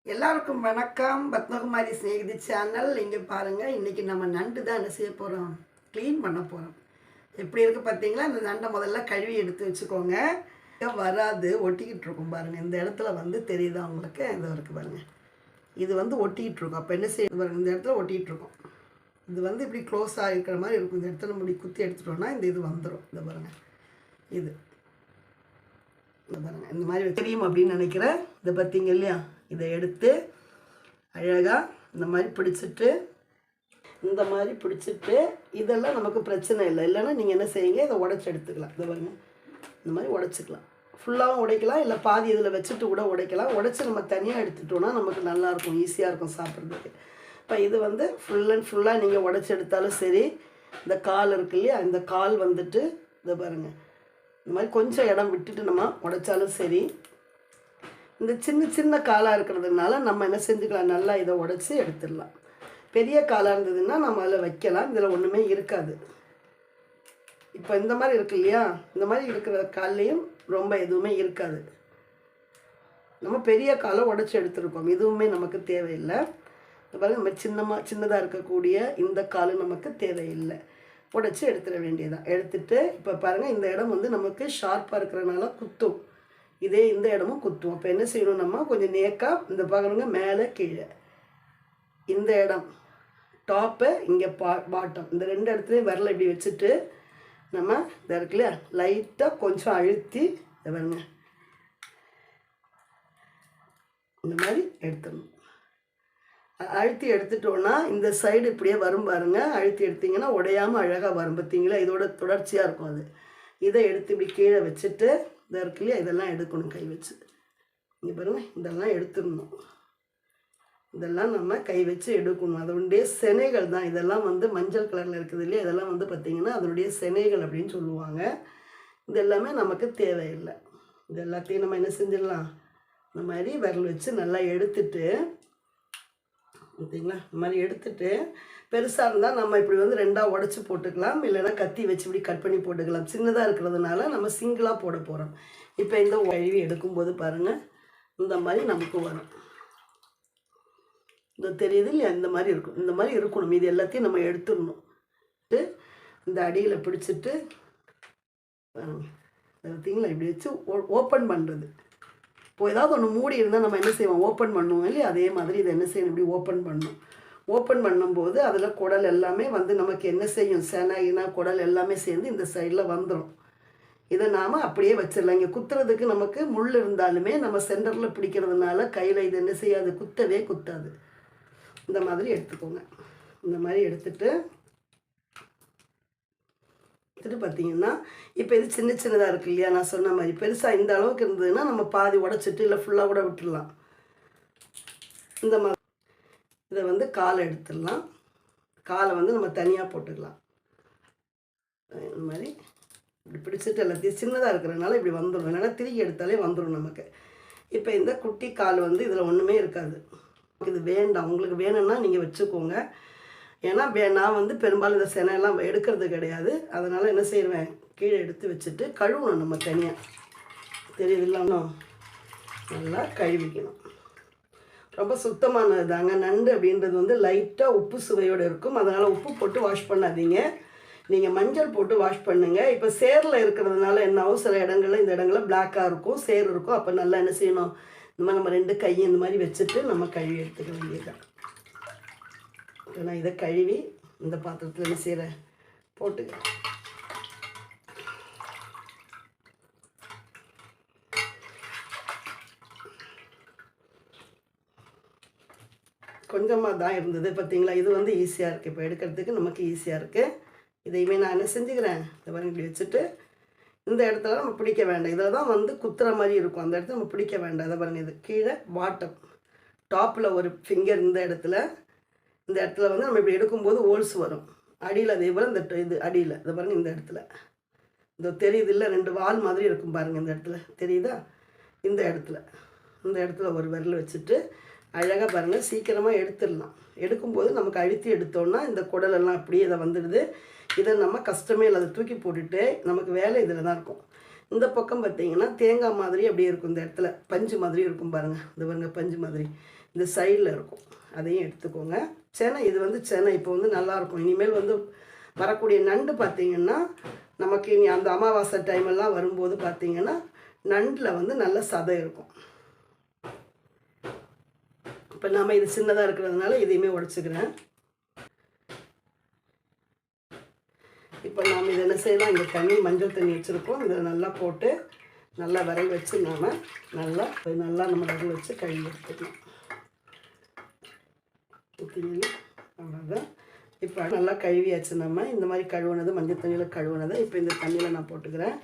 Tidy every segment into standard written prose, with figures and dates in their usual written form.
எல்லாருக்கும் வணக்கம். பத்மகுமாரி ஸ்நேகிதி சேனல். இங்கே பாருங்கள், இன்றைக்கி நம்ம நண்டு தான் என்ன செய்ய போகிறோம், க்ளீன் பண்ண போகிறோம். எப்படி இருக்குது பார்த்தீங்களா? இந்த நண்டை முதல்ல கழுவி எடுத்து வச்சுக்கோங்க. வராது, ஒட்டிக்கிட்டு இருக்கும் பாருங்கள். இந்த இடத்துல வந்து தெரியுதா உங்களுக்கு? இது இருக்குது பாருங்கள், இது வந்து ஒட்டிக்கிட்டு இருக்கும். அப்போ என்ன செய்ய பாருங்கள், இந்த இடத்துல ஒட்டிகிட்டு இருக்கும். இது வந்து இப்படி க்ளோஸ் ஆகிருக்கிற மாதிரி இருக்கும். இந்த இடத்துல முடி குத்தி எடுத்துட்டோன்னா இந்த இது வந்துடும். இந்த பாருங்கள், இது பாருங்கள், இந்த மாதிரி தெரியும் அப்படின்னு நினைக்கிறேன். இதை பார்த்தீங்க இல்லையா? இதை எடுத்து அழகாக இந்த மாதிரி பிடிச்சிட்டு, இந்த மாதிரி பிடிச்சிட்டு, இதெல்லாம் நமக்கு பிரச்சனை இல்லை. இல்லைன்னா நீங்கள் என்ன செய்யுங்க, இதை உடச்சி எடுத்துக்கலாம். இதை பாருங்கள், இந்த மாதிரி உடச்சிக்கலாம். ஃபுல்லாகவும் உடைக்கலாம், இல்லை பாதி இதில் வச்சுட்டு கூட உடைக்கலாம். உடச்சி நம்ம தனியாக எடுத்துட்டோன்னா நமக்கு நல்லாயிருக்கும், ஈஸியாக இருக்கும் சாப்பிட்றதுக்கு. இப்போ இது வந்து ஃபுல் அண்ட் ஃபுல்லாக நீங்கள் உடச்சி எடுத்தாலும் சரி. இந்த கால் இருக்கு இல்லையா, இந்த கால் வந்துட்டு இதை பாருங்கள், இந்த மாதிரி கொஞ்சம் இடம் விட்டுட்டு நம்ம உடைச்சாலும் சரி. இந்த சின்ன சின்ன காலாக இருக்கிறதுனால நம்ம என்ன செஞ்சுக்கலாம், நல்லா இதை உடச்சி எடுத்துடலாம். பெரிய காலாக இருந்ததுன்னா நம்ம அதில் வைக்கலாம், இதில் ஒன்றுமே இருக்காது. இப்போ இந்த மாதிரி இருக்கு இல்லையா, இந்த மாதிரி இருக்கிற கால்லையும் ரொம்ப எதுவுமே இருக்காது. நம்ம பெரிய காலை உடச்சி எடுத்துருக்கோம், இதுவுமே நமக்கு தேவையில்லை. பாருங்கள், நம்ம சின்னதாக இருக்கக்கூடிய இந்த கால் நமக்கு தேவையில்லை. உடச்சி எடுத்துட வேண்டியதான். எடுத்துகிட்டு இப்போ பாருங்கள், இந்த இடம் வந்து நமக்கு ஷார்ப்பாக இருக்கிறனால குத்தும். இதே இந்த இடமும் குத்தும். அப்போ என்ன செய்யணும், நம்ம கொஞ்சம் நேக்காக இந்த பாருங்க, மேலே கீழே இந்த இடம் டாப்பு, இங்கே பாட்டம், இந்த ரெண்டு இடத்துலையும் விரலை இப்படி வச்சுட்டு நம்ம இதை இருக்கு இல்லையா, லைட்டாக கொஞ்சம் அழுத்தி இதை பாருங்க, இந்த மாதிரி எடுத்துடணும். அழுத்தி எடுத்துட்டோன்னா இந்த சைடு இப்படியே வரும் பாருங்கள். அழுத்தி எடுத்திங்கன்னா உடையாமல் அழகாக வரும் பார்த்தீங்களா? இதோட தொடர்ச்சியாக இருக்கும் அது. இதை எடுத்து இப்படி கீழே வச்சுட்டு இதை இருக்கு இல்லையா, இதெல்லாம் எடுக்கணும் கை வச்சு. இங்கே பாருங்கள், இதெல்லாம் எடுத்துடணும். இதெல்லாம் நம்ம கை வச்சு எடுக்கணும். அதனுடைய செனைகள் தான் இதெல்லாம். வந்து மஞ்சள் கலரில் இருக்குது இல்லையா, இதெல்லாம் வந்து பார்த்திங்கன்னா அதனுடைய செனைகள் அப்படின்னு சொல்லுவாங்க. இது எல்லாமே நமக்கு தேவையில்லை. இது எல்லாத்தையும் நம்ம என்ன செஞ்சிடலாம், இந்த மாதிரி விரல் வச்சு நல்லா எடுத்துட்டு, பார்த்தீங்களா, இந்த மாதிரி எடுத்துட்டு, பெருசாக இருந்தால் நம்ம இப்படி வந்து ரெண்டாக உடச்சி போட்டுக்கலாம், இல்லைன்னா கத்தி வச்சு இப்படி கட் பண்ணி போட்டுக்கலாம். சின்னதாக இருக்கிறதுனால நம்ம சிங்கிளாக போட போகிறோம். இப்போ இந்த கழுவி எடுக்கும்போது பாருங்கள், இந்த மாதிரி நமக்கு வரும். இந்த தெரியுது இல்லையா, இந்த மாதிரி இருக்கும். இந்த மாதிரி இருக்கணும். இது எல்லாத்தையும் நம்ம எடுத்துடணும். இந்த அடியில் பிடிச்சிட்டு பார்த்தீங்களா, இப்படி வச்சு ஓப்பன் பண்ணுறது. இப்போ ஏதாவது ஒன்று மூடி இருந்தால் நம்ம என்ன செய்வோம், ஓப்பன் பண்ணுவோம் இல்லையா, அதே மாதிரி இதை என்ன செய்யணும், இப்படி ஓப்பன் பண்ணணும். ஓப்பன் பண்ணும்போது அதில் குடல் எல்லாமே வந்து நமக்கு என்ன செய்யும், செனைனா குடல் எல்லாமே சேர்ந்து இந்த சைடில் வந்துடும். இதை நாம் அப்படியே வச்சிடலாம். இங்கே குத்துறதுக்கு நமக்கு முள் இருந்தாலுமே நம்ம சென்டரில் பிடிக்கிறதுனால கையில் இது என்ன செய்யாது, குத்தவே குத்தாது. இந்த மாதிரி எடுத்துக்கோங்க. இந்த மாதிரி எடுத்துட்டு பார்த்தீங்கன்னா, இப்போ இது சின்ன சின்னதாக இருக்குது இல்லையா, நான் சொன்ன மாதிரி பெருசாக இந்த அளவுக்கு இருந்ததுன்னா நம்ம பாதி உடச்சிட்டு இல்லை ஃபுல்லாக கூட விட்டுடலாம். இந்த மாதிரி இதை வந்து காலை எடுத்துடலாம். காலை வந்து நம்ம தனியாக போட்டுக்கலாம். இந்த மாதிரி இப்படி பிடிச்சிட்டு எல்லாத்தையும் சின்னதாக இருக்கிறதுனால இப்படி வந்துடும், இல்லைன்னா திருக்கி எடுத்தாலே வந்துடும் நமக்கு. இப்போ இந்த குட்டி கால் வந்து இதில் ஒன்றுமே இருக்காது. இது வேண்டாம், உங்களுக்கு வேணும்னா நீங்கள் வச்சுக்கோங்க. ஏன்னா நான் வந்து பெரும்பாலும் இந்த செனையெல்லாம் எடுக்கிறது கிடையாது. அதனால் என்ன செய்வேன், கீழே எடுத்து வச்சுட்டு கழுவணும். நம்ம தனியாக தெரியுது இல்லாமல் நல்லா கழுவிக்கணும். ரொம்ப சுத்தமானது தாங்க நண்டு அப்படின்றது. வந்து லைட்டாக உப்பு சுவையோடு இருக்கும். அதனால் உப்பு போட்டு வாஷ் பண்ணாதீங்க, நீங்கள் மஞ்சள் போட்டு வாஷ் பண்ணுங்கள். இப்போ சேரில் இருக்கிறதுனால என்னாகும், சில இடங்களில் இந்த இடங்களில் பிளாக்காக இருக்கும், சேர் இருக்கும். அப்போ நல்லா என்ன செய்யணும், இந்த மாதிரி நம்ம ரெண்டு கையை இந்த மாதிரி வச்சுட்டு நம்ம கழுவி எடுத்துக்க வேண்டியதுதான். நான் இதை கழுவி இந்த பாத்திரத்தில் என்ன செய்கிறேன், போட்டுக்கிறேன். கொஞ்சமாக தான் இருந்தது பார்த்தீங்களா. இது வந்து ஈஸியாக இருக்குது, இப்போ எடுக்கிறதுக்கு நமக்கு ஈஸியாக இருக்குது. இதையுமே நான் என்ன செஞ்சுக்கிறேன், இந்த மாதிரி இப்படி வச்சுட்டு இந்த இடத்துல நம்ம பிடிக்க வேண்டாம். இதில் தான் வந்து குத்துற மாதிரி இருக்கும், அந்த இடத்துல நம்ம பிடிக்க வேண்டாம். அதை பாருங்கள், இது கீழே பாட்டம் டாப்பில் ஒரு ஃபிங்கர் இந்த இடத்துல வந்து நம்ம இப்படி எடுக்கும்போது ஹோல்ஸ் வரும். அடியில் அதே போல் இந்த இது அடியில் இதை பாருங்கள், இந்த இடத்துல இந்த தெரியுது இல்லை, ரெண்டு வால் மாதிரி இருக்கும் பாருங்கள். இந்த இடத்துல தெரியுதா, இந்த இடத்துல ஒரு விரல் வச்சுட்டு அழகாக பாருங்கள், சீக்கிரமாக எடுத்துடலாம். எடுக்கும்போது நமக்கு அழுத்தி எடுத்தோன்னா இந்த குடலெல்லாம் அப்படியே இதை வந்துடுது. இதை நம்ம கஷ்டமே இல்லை, அதை தூக்கி போட்டுட்டு நமக்கு வேலை இதில் தான் இருக்கும். இந்த பக்கம் பார்த்தீங்கன்னா தேங்காய் மாதிரி அப்படியே இருக்கும், இந்த இடத்துல பஞ்சு மாதிரி இருக்கும் பாருங்கள், இந்த பாருங்கள் பஞ்சு மாதிரி இந்த சைடில் இருக்கும், அதையும் எடுத்துக்கோங்க. செனை இது வந்து செனை இப்போ வந்து நல்லாயிருக்கும். இனிமேல் வந்து வரக்கூடிய நண்டு பார்த்திங்கன்னா நமக்கு இனி அந்த அமாவாசை டைமெல்லாம் வரும்போது பார்த்திங்கன்னா நண்டில் வந்து நல்ல சதை இருக்கும். இப்போ நம்ம இது சின்னதாக இருக்கிறதுனால இதையுமே உடச்சிக்கிறேன். இப்போ நாம் இதை என்ன செய்யலாம், இங்கே தண்ணி மஞ்சள் தண்ணி வச்சுருக்கோம், இதை நல்லா போட்டு நல்லா விரல் வச்சு நாம் நல்லா நம்ம விரல் வச்சு கழுவி எடுத்துக்கலாம். ஊற்றிங்களா அவ்வளோதான். இப்போ நல்லா கழுவியாச்சு. நம்ம இந்த மாதிரி கழுவுனது மஞ்சள் தண்ணியில் கழுவுனதை இப்போ இந்த தண்ணியில் நான் போட்டுக்கிறேன்.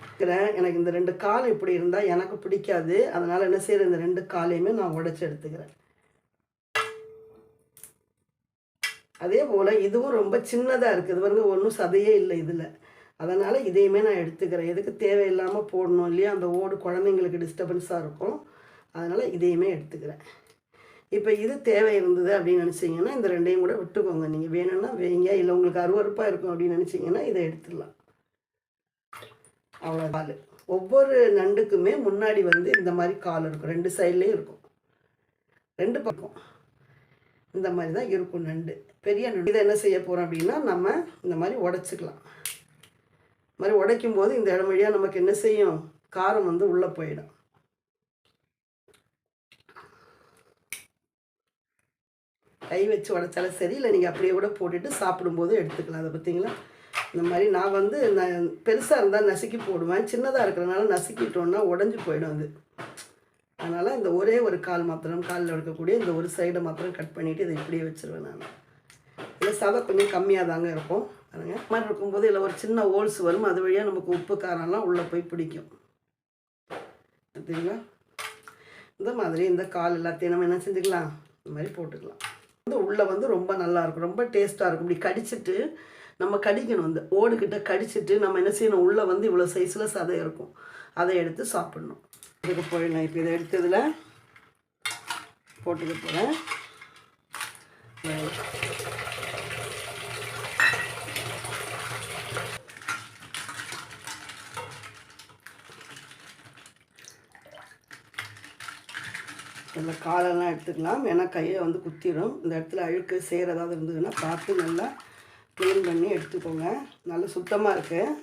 எனக்கு இந்த 2 கால் இப்படி இருந்தால் எனக்கு பிடிக்காது, அதனால் என்ன செய்கிறேன், இந்த 2 காலையுமே நான் உடச்சி எடுத்துக்கிறேன். அதே போல் இதுவும் ரொம்ப சின்னதாக இருக்குது பாருங்க, ஒன்றும் சதையே இல்லை இதில், அதனால் இதையுமே நான் எடுத்துக்கிறேன். எதுக்கு தேவையில்லாமல் போடணும் இல்லையா, அந்த ஓடு குழந்தைங்களுக்கு டிஸ்டர்பன்ஸாக இருக்கும், அதனால் இதையுமே எடுத்துக்கிறேன். இப்போ இது தேவை இருந்தது அப்படின்னு நினச்சிங்கன்னா இந்த 2ஐயும் கூட விட்டுக்கோங்க. நீங்கள் வேணும்னா வைங்க, இல்லை உங்களுக்கு அருவருப்பாக இருக்கும் அப்படின்னு நினச்சிங்கன்னா இதை எடுத்துடலாம். அவ்வளோ கால். ஒவ்வொரு நண்டுக்குமே முன்னாடி வந்து இந்த மாதிரி கால் இருக்கும், 2 சைட்லேயும் இருக்கும், 2 பக்கம் இந்த மாதிரி தான் இருக்கும் நண்டு, பெரிய நண்டு. இதை என்ன செய்ய போகிறோம் அப்படின்னா நம்ம இந்த மாதிரி உடச்சிக்கலாம். இந்த மாதிரி உடைக்கும் போது இந்த இடம் வழியாக நமக்கு என்ன செய்யும், காரம் வந்து உள்ளே போயிடும். கை வச்சு உடைச்சாலும் சரி, இல்லை நீங்கள் அப்படியே கூட போட்டுட்டு சாப்பிடும்போது எடுத்துக்கலாம். அதை பார்த்தீங்களா, இந்த மாதிரி நான் வந்து பெருசாக இருந்தால் நசுக்கி போடுவேன், சின்னதாக இருக்கிறனால நசுக்கிட்டோன்னா உடஞ்சி போயிடும் அது. அதனால் இந்த ஒரே ஒரு கால் மாத்திரம், காலில் இருக்கக்கூடிய இந்த ஒரு சைடை மாத்திரம் கட் பண்ணிவிட்டு இதை இப்படியே வச்சுருவேன் நான். இல்லை சதை கொஞ்சம் கம்மியாக தாங்க இருக்கும் பாருங்க. இந்த மாதிரி இருக்கும்போது இல்லை ஒரு சின்ன ஹோல்ஸ் வரும், அது வழியாக நமக்கு உப்பு காரம்லாம் உள்ளே போய் பிடிக்கும். பார்த்தீங்களா, இந்த மாதிரி இந்த கால் எல்லாத்தையும் நம்ம என்ன செஞ்சுக்கலாம், இந்த மாதிரி போட்டுக்கலாம். வந்து உள்ளே வந்து ரொம்ப நல்லாயிருக்கும், ரொம்ப டேஸ்ட்டாக இருக்கும். இப்படி கடிச்சிட்டு நம்ம கடிக்கணும், இந்த ஓடுகிட்ட கடிச்சிட்டு நம்ம என்ன செய்யணும், உள்ளே வந்து இவ்வளோ சைஸில் சதை இருக்கும், அதை எடுத்து சாப்பிட்ணும். இதுக்கு போயிடலாம். இப்போ இதை எடுத்ததில் போட்டுக்க போகிறேன். இதில் காலெல்லாம் எடுத்துக்கலாம், ஏன்னா கையை வந்து குத்திடும். இந்த இடத்துல அழுக்கு சேர் ஏதாவது இருந்ததுன்னா பார்த்து நல்லா க்ளீன் பண்ணி எடுத்துக்கோங்க. நல்லா சுத்தமாக இருக்குது.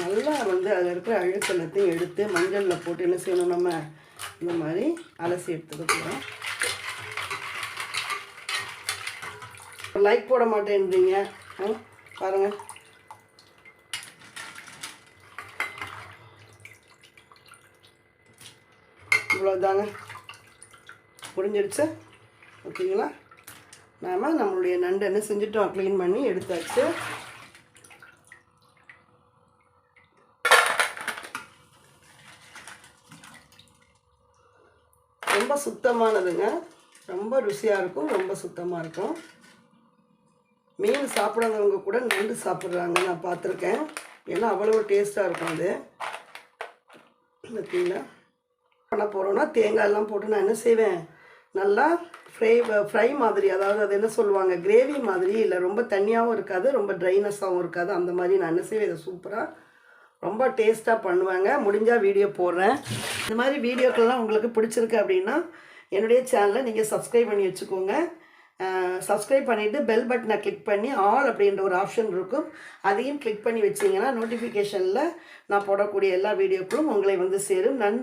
நல்லா வந்து அதில் இருக்கிற அழுக்கு எல்லாத்தையும் எடுத்து மஞ்சளில் போட்டு என்ன செய்யணும், நம்ம இந்த மாதிரி அலசி எடுத்துக்க போகிறோம். லைக் போட மாட்டேன்றீங்க பாருங்கள். இவ்வளோதாங்க, முடிஞ்சிடுச்சு. ஓகேங்களா, நாம் நம்மளுடைய நண்டு என்ன செஞ்சுட்டோம், க்ளீன் பண்ணி எடுத்தாச்சு. ரொம்ப சுத்தமானதுங்க, ரொம்ப ருசியாக இருக்கும், ரொம்ப சுத்தமாக இருக்கும். மீன் சாப்பிடாதவங்க கூட நண்டு சாப்பிட்றாங்க, நான் பார்த்துருக்கேன். ஏன்னா அவ்வளோ டேஸ்ட்டாக இருக்கும் அது. பார்த்தீங்களா, பண்ண போகிறோன்னா தேங்காயெல்லாம் போட்டு நான் என்ன செய்வேன், நல்லா ஃப்ரை மாதிரி, அதாவது அது என்ன சொல்லுவாங்க, கிரேவி மாதிரி. இல்லை ரொம்ப தண்ணியாகவும் இருக்காது, ரொம்ப ட்ரைனஸாகவும் இருக்காது, அந்த மாதிரி நான் என்ன செய்வேன், இதை சூப்பராக ரொம்ப டேஸ்ட்டாக பண்ணுவாங்க. முடிஞ்சால் வீடியோ போடுறேன். இந்த மாதிரி வீடியோக்கள்லாம் உங்களுக்கு பிடிச்சிருக்கு அப்படின்னா என்னுடைய சேனலை நீங்கள் சப்ஸ்கிரைப் பண்ணி வச்சுக்கோங்க. சப்ஸ்கிரைப் பண்ணிவிட்டு பெல் பட்டனை கிளிக் பண்ணி ஆல் அப்படின்ற ஒரு ஆப்ஷன் இருக்கும், அதையும் கிளிக் பண்ணி வச்சிங்கன்னா நோட்டிஃபிகேஷனில் நான் போடக்கூடிய எல்லா வீடியோக்களும் உங்களை வந்து சேரும். நண்டு